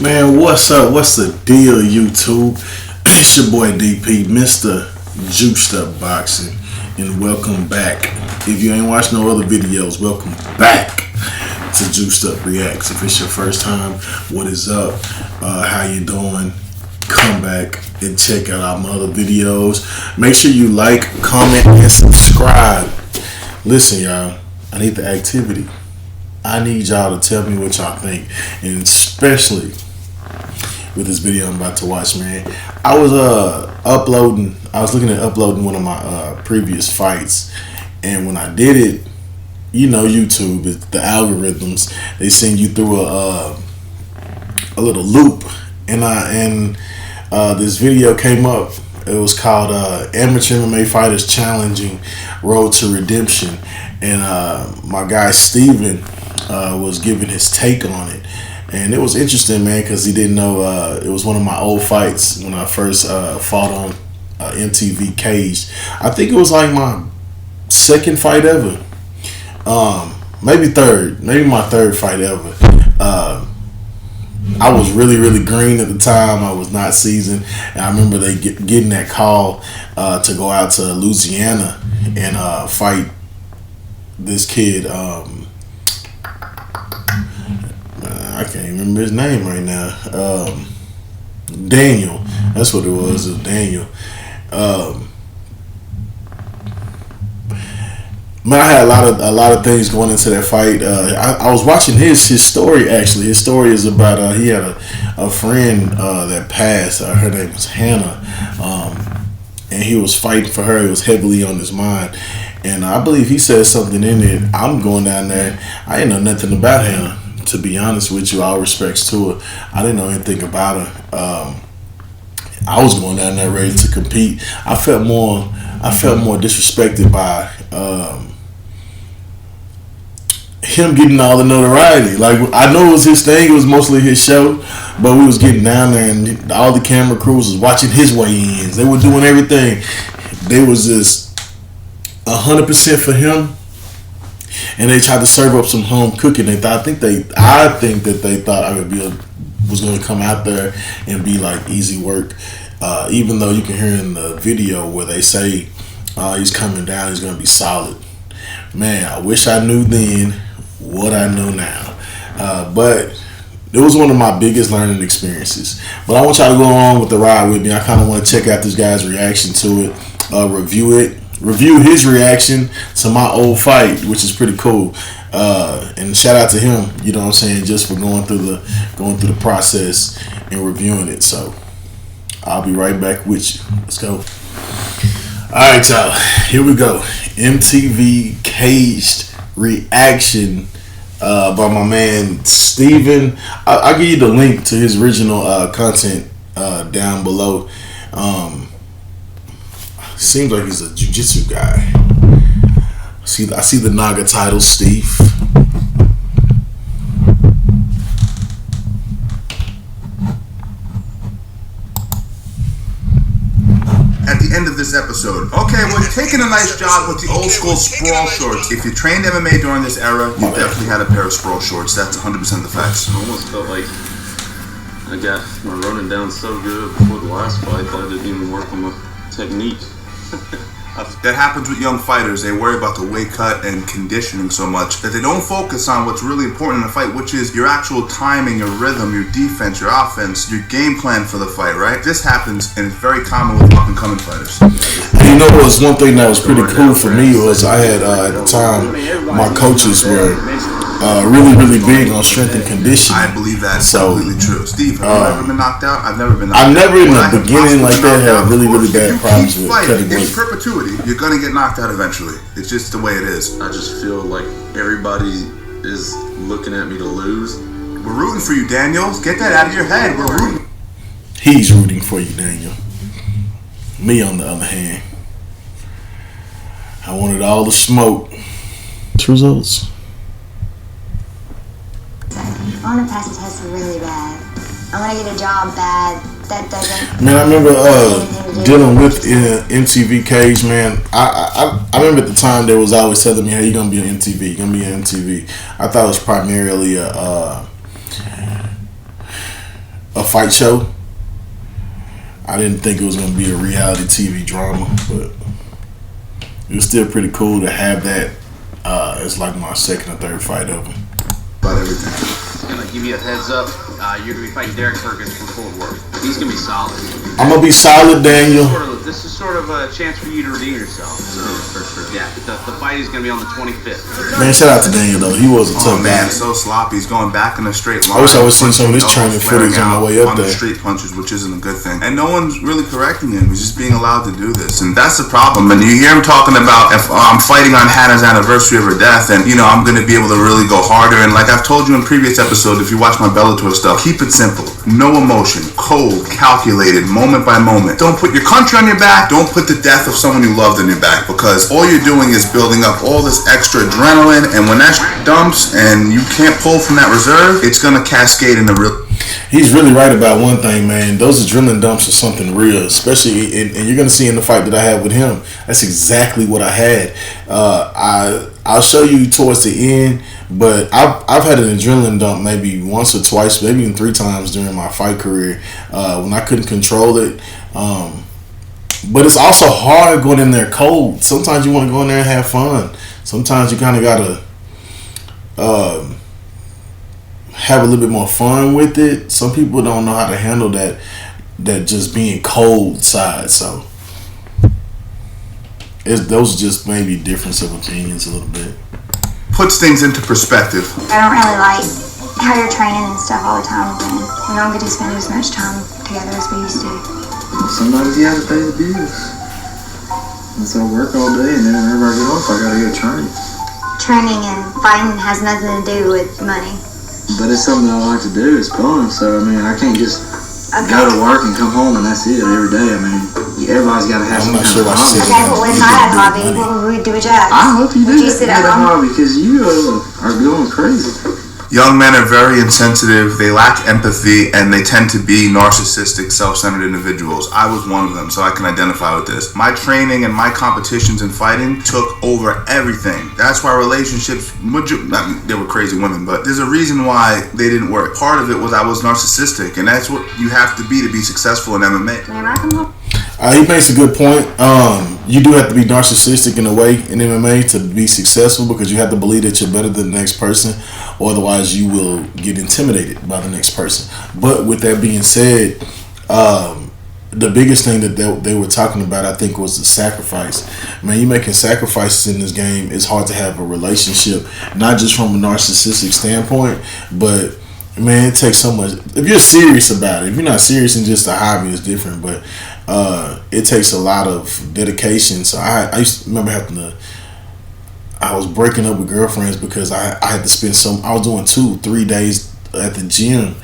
Man, what's up? What's the deal, YouTube? It's your boy DP, Mr. JuicedUpboxing, and welcome back. If you ain't watched no other videos, welcome back to Juiced Up Reacts. If it's your first time, what is up? How you doing? Come back and check out my other videos. Make sure you like, comment, and subscribe. Listen, y'all, I need the activity. I need y'all to tell me what y'all think, and especially with this video I'm about to watch, man. I was looking at uploading one of my previous fights, and when I did it, you know, YouTube, the algorithms, they send you through a little loop, and this video came up. It was called Amateur MMA Fighters Challenging Road to Redemption, and my guy Steven was giving his take on it. And it was interesting, man, because he didn't know it was one of my old fights when I first fought on MTV Caged. I think it was like my second fight ever. Maybe my third fight ever. I was really green at the time. I was not seasoned. And I remember they getting that call to go out to Louisiana and fight this kid. I can't remember his name right now. Daniel. That's what it was. It was Daniel. Man, I had a lot of things going into that fight. I was watching his story, actually. His story is about he had a friend that passed. Her name was Hannah. And he was fighting for her. It was heavily on his mind. And I believe he said something in it. I'm going down there. I didn't know nothing about Hannah, to be honest with you. All respects to her. I didn't know anything about her. I was going down there ready to compete. I felt more disrespected by him getting all the notoriety. Like, I know it was his thing. It was mostly his show, but we was getting down there, and all the camera crews was watching his weigh-ins. They were doing everything. They was just 100% for him. And they tried to serve up some home cooking. I think that they thought I was going to come out there and be like easy work. Even though you can hear in the video where they say he's coming down, he's going to be solid. Man, I wish I knew then what I know now. But it was one of my biggest learning experiences. But I want y'all to go on with the ride with me. I kind of want to check out this guy's reaction to it, review his reaction to my old fight, which is pretty cool. And shout out to him, you know what I'm saying, just for going through the process and reviewing it. So I'll be right back with you. Let's go. Alright, y'all, here we go. MTV Caged reaction by my man Steven. I'll give you the link to his original content down below. Seems like he's a jiu-jitsu guy. I see the Naga title, Steve. At the end of this episode, okay, well, you're taking a nice job with the old school sprawl shorts. If you trained MMA during this era, you definitely had a pair of sprawl shorts. That's 100% the facts. I almost felt like I got my running down so good before the last fight that I didn't even work on my technique. That happens with young fighters. They worry about the weight cut and conditioning so much that they don't focus on what's really important in a fight, which is your actual timing, your rhythm, your defense, your offense, your game plan for the fight, right? This happens, and it's very common with up-and-coming fighters. You know, it was one thing that was pretty cool for me was I had, at the time, my coaches were really big on strength and conditioning. I believe that's completely true. Steve, have you ever been knocked out? I've never been knocked I out. never in the beginning like that had really bad problems with cutting weight. In perpetuity, you're gonna get knocked out eventually. It's just the way it is. I just feel like everybody is looking at me to lose. We're rooting for you, Daniel. Get that out of your head. We're rooting. He's rooting for you, Daniel. Me, on the other hand, I wanted all the smoke. Results. I want to pass the test really bad. I want to get a job bad. That doesn't. Man, I remember dealing with MTV Cage. Man, I remember at the time they was always telling me, "Hey, you're gonna be on MTV. You're gonna be on MTV." I thought it was primarily a fight show. I didn't think it was going to be a reality TV drama, but it was still pretty cool to have that. It's like my second or third fight ever. About everything. Just gonna give you a heads up. You're gonna be fighting Derek Perkins from Fort Worth. He's gonna be solid. I'm gonna be solid, Daniel. This is sort of a chance for you to redeem yourself. So, yeah, the fight is gonna be on the 25th. Man, shout out to Daniel though. He was a tough man, guy. so sloppy. He's going back in a straight line. I wish I was seeing some of this training footage on my way up on there. The street punches, which isn't a good thing. And no one's really correcting him. He's just being allowed to do this, and that's the problem. And you hear him talking about if I'm fighting on Hannah's anniversary of her death, and I'm gonna be able to really go harder. And like I've told you in previous episodes, if you watch my Bellator stuff, keep it simple. No emotion, cold, calculated, moment by moment. Don't put your country on your back. Don't put the death of someone you loved on your back, because all you're doing is building up all this extra adrenaline, and when that dumps and you can't pull from that reserve, it's gonna cascade into real. He's really right about one thing, man. Those adrenaline dumps are something real, especially, and you're gonna see in the fight that I had with him. That's exactly what I had. I'll show you towards the end, but I've had an adrenaline dump maybe once or twice, maybe even 3 times during my fight career when I couldn't control it. But it's also hard going in there cold. Sometimes you want to go in there and have fun. Sometimes you kind of gotta have a little bit more fun with it. Some people don't know how to handle that just being cold side. So those are just maybe difference of opinions a little bit. Puts things into perspective. I don't really like how you're training and stuff all the time, and we don't get to spend as much time together as we used to. Well, sometimes you have to pay the bills. And so I work all day, and then whenever I get off, I gotta go train. Training and fighting has nothing to do with money. But it's something I like to do. It's fun. So I mean, I can't just go to work and come home and that's it every day. I mean, everybody's got to have some kind of hobby. Okay, but what if I had a hobby? What would we do with Jack? I hope you do Would you sit have at a home? hobby because you are going crazy. Young men are very insensitive, they lack empathy, and they tend to be narcissistic, self-centered individuals. I was one of them, so I can identify with this. My training and my competitions in fighting took over everything. That's why relationships, they were crazy women, but there's a reason why they didn't work. Part of it was I was narcissistic, and that's what you have to be successful in MMA. Man, I come home. He makes a good point. You do have to be narcissistic in a way in MMA to be successful, because you have to believe that you're better than the next person, or otherwise you will get intimidated by the next person. But with that being said, the biggest thing that they were talking about, I think, was the sacrifice. Man, you making sacrifices in this game. It's hard to have a relationship, not just from a narcissistic standpoint, but man, it takes so much. If you're serious about it, if you're not serious and just a hobby, it's different. But it takes a lot of dedication. So I used to remember having to. I was breaking up with girlfriends because I had to spend I was doing 2-3 days at the gym.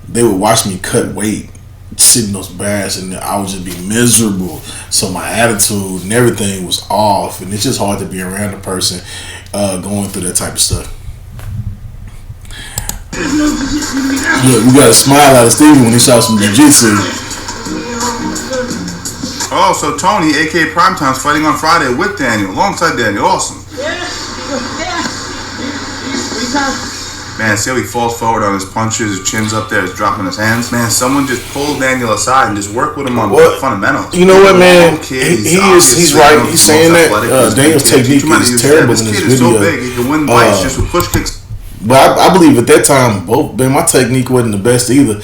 They would watch me cut weight, sit in those baths, and I would just be miserable. So my attitude and everything was off, and it's just hard to be around a person going through that type of stuff. Look, we got a smile out of Steven when he saw some jiu-jitsu. Oh, so Tony, aka Primetime's fighting on Friday with Daniel, alongside Daniel. Awesome. Man, see how he falls forward on his punches, his chin's up there, he's dropping his hands. Man, someone just pull Daniel aside and just work with him on fundamentals. You know what, man? He's right. He's saying that Daniel's technique is terrible in this video. He's so big, he can win fights just with push kicks. But I believe at that time, my technique wasn't the best either.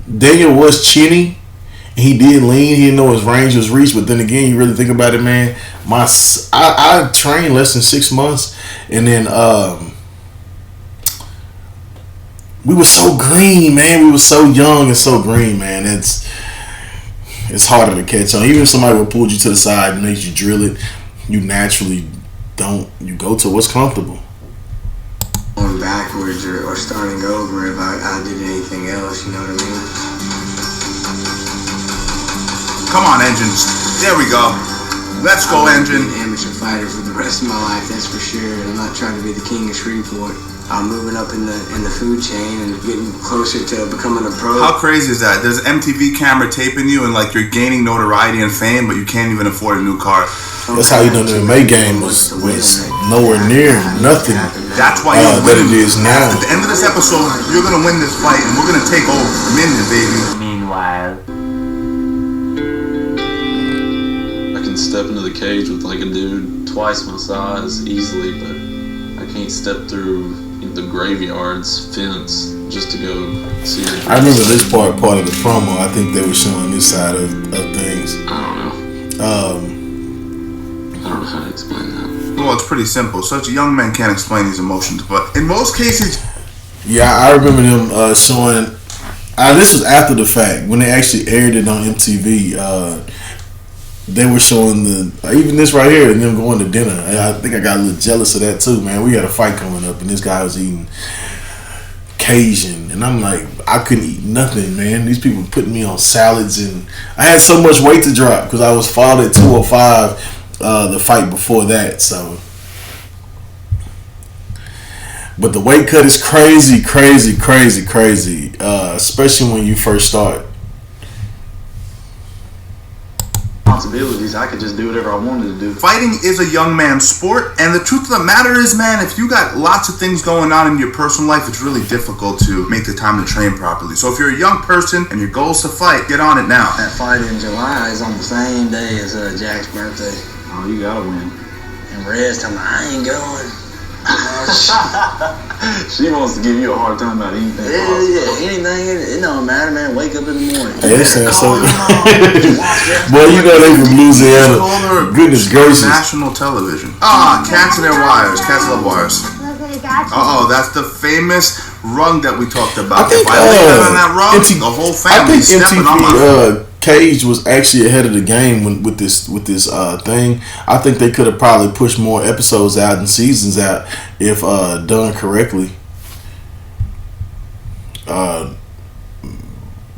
Daniel was chinny. He did lean. He didn't know his range was reached. But then again, you really think about it, man. I trained less than 6 months, and then we were so green, man. We were so young and so green, man. It's harder to catch on. Even if somebody will pull you to the side and makes you drill it, you naturally don't. You go to what's comfortable. Going backwards or starting over if I did anything else, you know what I mean? Come on, Engine. There we go. Let's go, Engine. I'm an amateur fighter for the rest of my life, that's for sure. And I'm not trying to be the king of Shreveport. moving up in the food chain and getting closer to becoming a pro. How crazy is that? There's an MTV camera taping you, and like you're gaining notoriety and fame, but you can't even afford a new car. That's how you know the MMA game was nowhere near nothing. That's why you're that it is now. At the end of this episode, you're gonna win this fight, and we're gonna take over Minden, baby. Meanwhile, I can step into the cage with like a dude twice my size easily, but I can't step through the graveyard's fence just to go see it. I remember this part of the promo. I think they were showing this side of things. I don't know. I don't know how to explain that. Well, it's pretty simple. Such a young man can't explain these emotions, but in most cases, yeah, I remember them showing. This was after the fact when they actually aired it on MTV. They were showing even this right here and them going to dinner. I think I got a little jealous of that too, man. We had a fight coming up and this guy was eating Cajun and I'm like, I couldn't eat nothing, man. These people putting me on salads and I had so much weight to drop because I was fought at 205 the fight before that. So, but the weight cut is crazy, especially when you first start. Responsibilities, I could just do whatever I wanted to do. fighting is a young man's sport, and the truth of the matter is, man, if you got lots of things going on in your personal life, it's really difficult to make the time to train properly. So if you're a young person and your goal is to fight, get on it now. that fight in July is on the same day as Jack's birthday. Oh, you gotta win. And Red's telling me, I ain't going. She wants to give you a hard time about anything. Yeah, anything, it don't matter, man. Wake up in the morning. Hey, that sounds so. Boy, you know they from Louisiana. Goodness gracious. National television. Cats and their wires. Cats love wires. That's the famous rung that we talked about. I think, if I lay down on that rung, the whole family stepping on my MTV Cage was actually ahead of the game with this thing. I think they could have probably pushed more episodes out and seasons out if done correctly.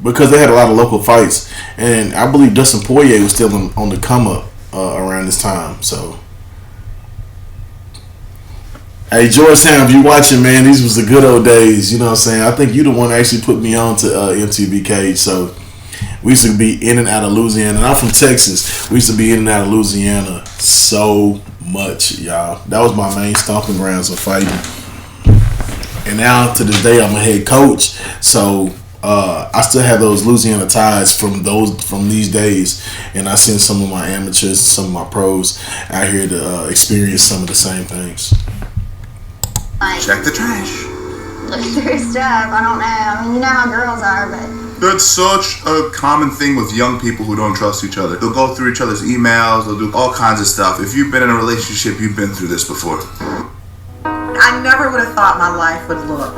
Because they had a lot of local fights, and I believe Dustin Poirier was still on the come up around this time. So, hey Georgetown, if you watching, man, these was the good old days. You know what I'm saying? I think you the one that actually put me on to MTV Cage. So. We used to be in and out of Louisiana. And I'm from Texas. We used to be in and out of Louisiana so much, y'all. That was my main stomping grounds of fighting. And now to this day, I'm a head coach. So I still have those Louisiana ties from these days. And I send some of my amateurs, some of my pros out here to experience some of the same things. Check the trash. Look through stuff. I don't know. I mean, you know how girls are, but. That's such a common thing with young people who don't trust each other. They'll go through each other's emails, they'll do all kinds of stuff. If you've been in a relationship, you've been through this before. I never would have thought my life would look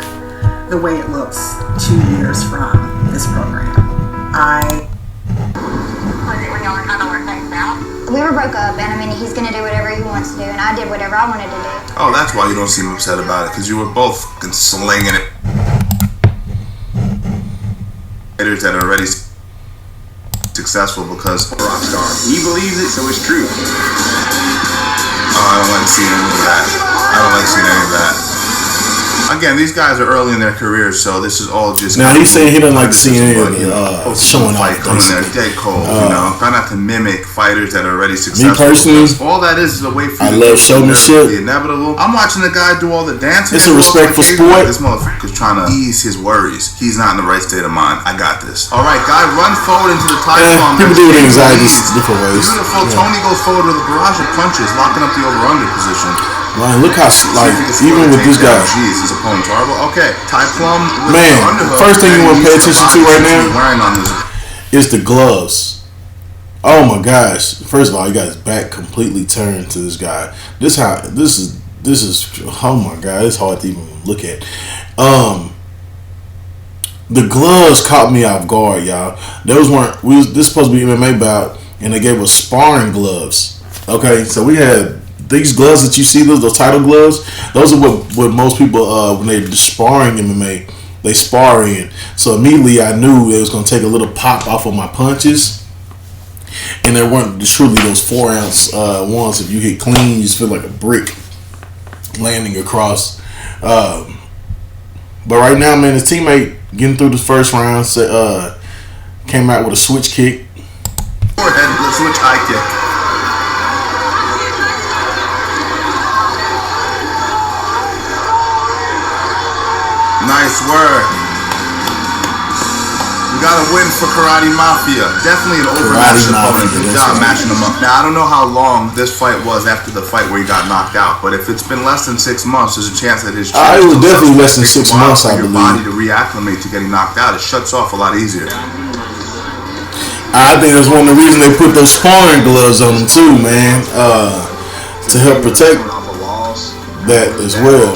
the way it looks 2 years from this program. We were broke up, and I mean, he's gonna do whatever he wants to do, and I did whatever I wanted to do. Oh, that's why you don't seem upset about it, because you were both slinging it. That are already successful because a rock star. He believes it, so it's true. I don't like seeing any of that. Again, these guys are early in their careers, so this is all just. Now he's saying he doesn't like to see any of the showing fight off. Coming there dead cold, Try not to mimic fighters that are already successful. Me personally, all that is a way for I you love showmanship. The inevitable. I'm watching the guy do all the dancing. It's a respectful sport. This motherfucker's trying to ease his worries. He's not in the right state of mind. I got this. All right, guy, run forward into the tie bomb. People do it in anxiety different ways. Beautiful. Yeah. Tony goes forward with a barrage of punches, locking up the over/under position. Man, look how even with this guy. Jeez, his opponent's horrible. Okay, Ty Plum. Man, first thing you want to pay attention to right now is the gloves. Oh my gosh! First of all, he got his back completely turned to this guy. This is. Oh my god! It's hard to even look at. The gloves caught me off guard, y'all. This supposed to be MMA bout, and they gave us sparring gloves. Okay, so we had. These gloves that you see, those title gloves, those are what most people, when they're sparring MMA, they spar in. So immediately I knew it was going to take a little pop off of my punches. And there weren't truly those 4-ounce ones. If you hit clean, you just feel like a brick landing across. But right now, man, his teammate getting through the first round came out with a switch kick. Forehead, the switch high kick. Nice work. We got a win for Karate Mafia. Definitely an overmatched opponent. Good job matching him up. Now, I don't know how long this fight was after the fight where he got knocked out, but if it's been less than 6 months, there's a chance that his chin it was definitely less than 6 months, I believe. Your body to reacclimate to getting knocked out. It shuts off a lot easier. I think that's one of the reasons they put those sparring gloves on him too, man, to help protect that as well.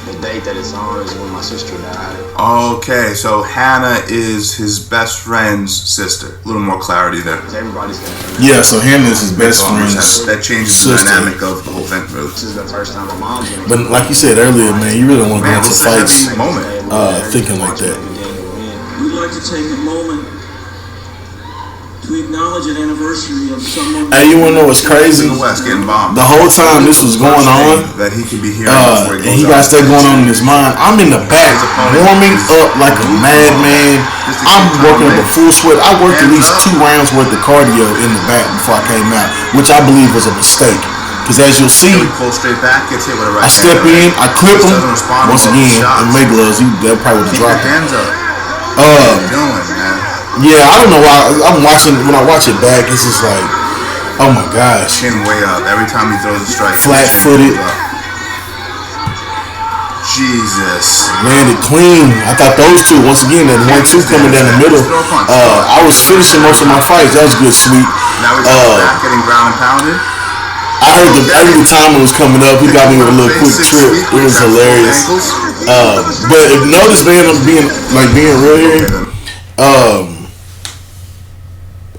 The date that it's on is when my sister died. Okay, so Hannah is his best friend's sister. A little more clarity there. Yeah, so Hannah is his best friend's that changes the dynamic of the whole event, really. This is the first time my mom's gonna. But like you said earlier, man, you really don't want to go into fights thinking like that. We'd like to take a moment to acknowledge an anniversary of someone. Hey, you wanna know what's crazy? The West getting bombed. The whole time this was going on, that he could be hearing and he got that going on in his mind. I'm in the back, warming up like a madman. I'm working up a full sweat. I worked at least 2 rounds worth of cardio in the back before I came out, which I believe was a mistake. Because as you'll see, I step in, I clip him. Once again, in May gloves, that probably would have dropped him. Yeah, I don't know why. I'm watching, when I watch it back, it's just like, oh my gosh. Chin way up every time he throws a strike. Flat footed. Jesus. Landed clean. I thought those two, once again, that 1-2 coming down the middle. I was finishing most of my fights. That was good, sweet. Now he's back getting ground and pounded. I heard the timer was coming up. He got me with a little quick trip. It was hilarious. But notice, man, I'm being real here.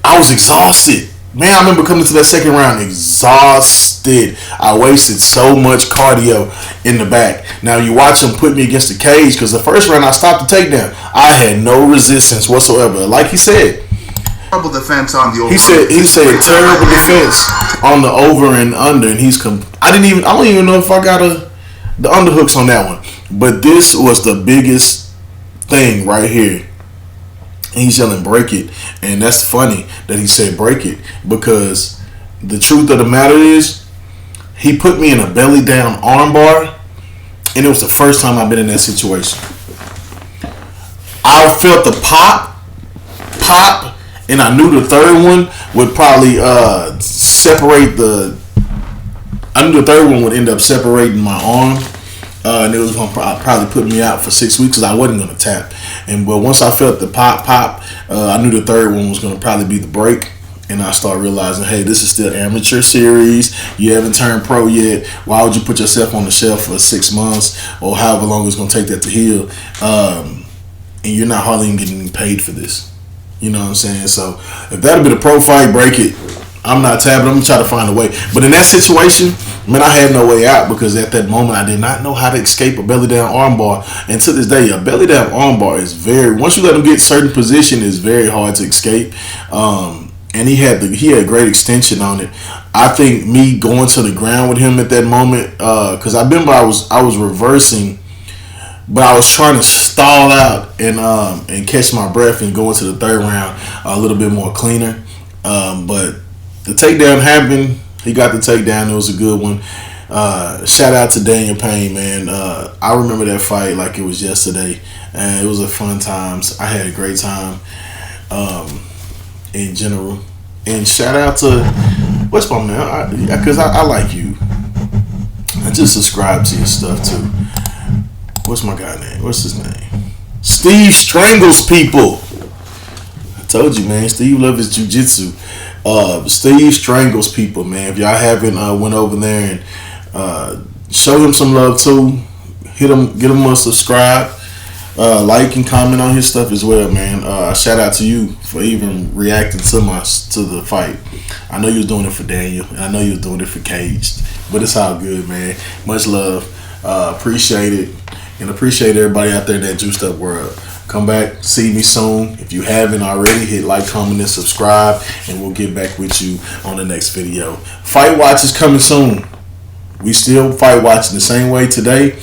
I was exhausted. Man, I remember coming to that second round exhausted. I wasted so much cardio in the back. Now you watch him put me against the cage, because the first round I stopped the takedown. I had no resistance whatsoever. Like he said, terrible defense on the over. He said terrible defense on the over and under, and I don't even know if I got the underhooks on that one. But this was the biggest thing right here. He's yelling, break it. And that's funny that he said break it, because the truth of the matter is he put me in a belly down armbar, and it was the first time I've been in that situation. I felt the pop, and I knew the third one would probably I knew the third one would end up separating my arm. And it was going to probably put me out for 6 weeks, because I wasn't going to tap. But once I felt the pop, I knew the third one was going to probably be the break. And I started realizing, hey, this is still amateur series. You haven't turned pro yet. Why would you put yourself on the shelf for 6 months or however long it's going to take that to heal? And you're not hardly even getting paid for this. You know what I'm saying? So if that had been a pro fight, break it. I'm not tapping. I'm going to try to find a way. But in that situation, man, I had no way out, because at that moment I did not know how to escape a belly down armbar. And to this day, a belly down armbar is once you let him get certain position, it's very hard to escape. And he had great extension on it. I think me going to the ground with him at that moment, because I remember I was reversing, but I was trying to stall out and catch my breath and go into the third round a little bit more cleaner. But the takedown happened. He got the takedown. It was a good one. Shout out to Daniel Payne, man. I remember that fight like it was yesterday. And it was a fun times. I had a great time in general. And shout out to, what's my man? Because I like you. I just subscribe to your stuff too. What's my guy name? What's his name? Steven Strangles People. I told you, man. Steve loves his jiu-jitsu. Steven Strangles People, man. If y'all haven't went over there and show him some love too, get him a subscribe, like and comment on his stuff as well, man. Shout out to you for even reacting to the fight. I know you was doing it for Daniel, and I know you was doing it for Caged, but it's all good, man. Much love, appreciate it, and appreciate everybody out there in that juiced up world. Come back, see me soon. If you haven't already, hit like, comment, and subscribe, and we'll get back with you on the next video. Fight Watch is coming soon. We still fight watching the same way today.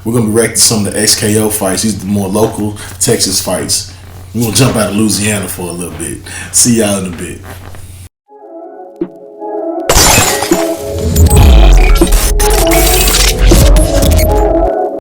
We're gonna be reacting to some of the XKO fights. These are the more local Texas fights. We're gonna jump out of Louisiana for a little bit. See y'all in a bit.